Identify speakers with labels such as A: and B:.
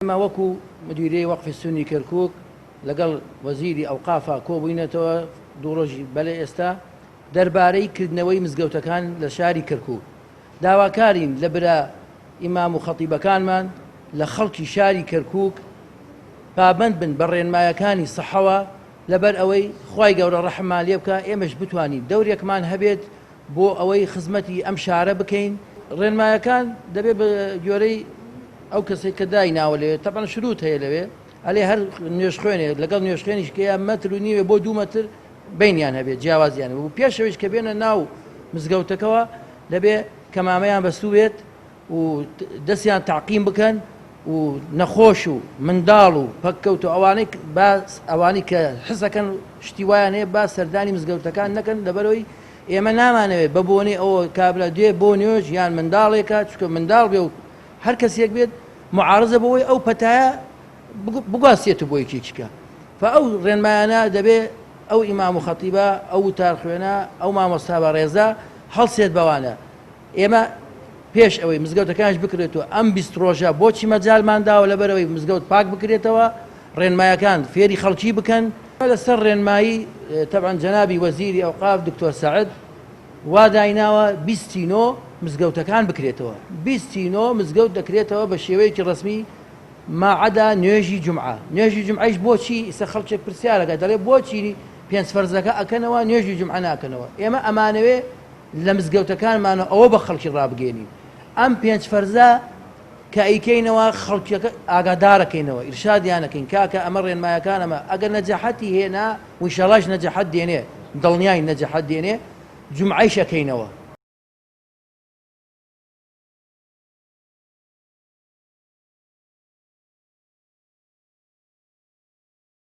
A: ما وەکو مدیرەی وەقفی سونی کەرکووک لەگەڵ وەزیری ئەوقافا کۆبووینەتەوە دوو ڕۆژی بەلێ ئێستا دەربارەی کردنەوەی مزگەوتەکان لە شاری کەرکووک. داواکارین لە برا ئیمام و خەتیبەکانمان لە خەڵکی شاری کەرکووک پابەند بن بە ڕێنمایەکانی سەحەوە لەبەر ئەوەی خوای گەورە ڕەحمان لێ بکە ئێمەش بتوانین دەورێکمان هەبێت بۆ ئەوەی خزمەتی ئەم شارە بکەین. ڕێنمایەکان دەبێت بە گوێرەی ئەو کەسێک کە دایناوە لێ تەبەن شروط هەیە لەوێ ئەلێ هەر نوێژ خوێنێ لەگەڵ نوێژخوێنیش کە مەتر و نیوێ بۆ 2 مەتر بینیان هەبێت جیاوازیان و پێشەوەش کە بێنە ناو مزگەوتەکەەوە دەبێ کەمامەیان بەسووێت و دەستیان تعقیم بکەن و نەخۆش و منداڵ و پەککەوت و ئەوانەی کە حسەکەن شتی وایان هەیە با سەردانی مزگەوتەکان نەکەن لەبەرەوەی ئێمە نامانەوێت بە بۆنێ ئەوە کابرا دوێ بۆ نوێژ یان منداڵێکە چکە منداڵ بێ و هەر کەسێک بێت معارزە بەوەی ئەو پەتایە بگواستێتە بۆ یەکێکیکە ئەو ڕێنمایانە دەبێ ئەو ئیمام و خەتیبە ئەو تارخوێنە ئەو مامۆستا بە ڕێزە هەڵسێت بەوانە ئێمە پێش ئەوەی مزگەوتەکانش بکرێتەوە ئەم 20 ڕۆژە بۆچی مەجالمانداوە لەبەرەوەی مزگەوت پاک بکرێتەوە ڕێنمایەکان فێری خەڵکی بکەن لەسەر ڕێنمایی تەبعەن جەنابی وەزیری ئەوقاف دکتۆر سەعد وا دایناوە 29 مزگەوتەکان بکرێتەوە 29 مزگەوت دەکرێتەوە بە شێوەیەکی ڕسمی ماعەدا نوێژی جومعە. نوێژی جومعەیش بۆچی ئیسە خەڵکێک پرسیارەکە دەڵێ بۆچی پێنج فەرزەکە ئەکەنەوە نوێژی جومعە ناکەنەوە. ئێمە ئەمانەوێ لە مزگەوتەکانمانە ئەوە بە خەڵکی ڕابگەێنین ئەم پێنج فەرزە کە ئەیکەینەوە خەڵکیەکە ئاگادارەکەینەوە ئیرشادیانەکەین کاکە ئەمە ڕێنمایەکانەمە ئەگەر نەجەحەتی هێنا و ئینشاڵڵاش نەجەحەت دێنێ دڵنیای نەجەحەت دێنێ جومعەیش ئەکەینەوە.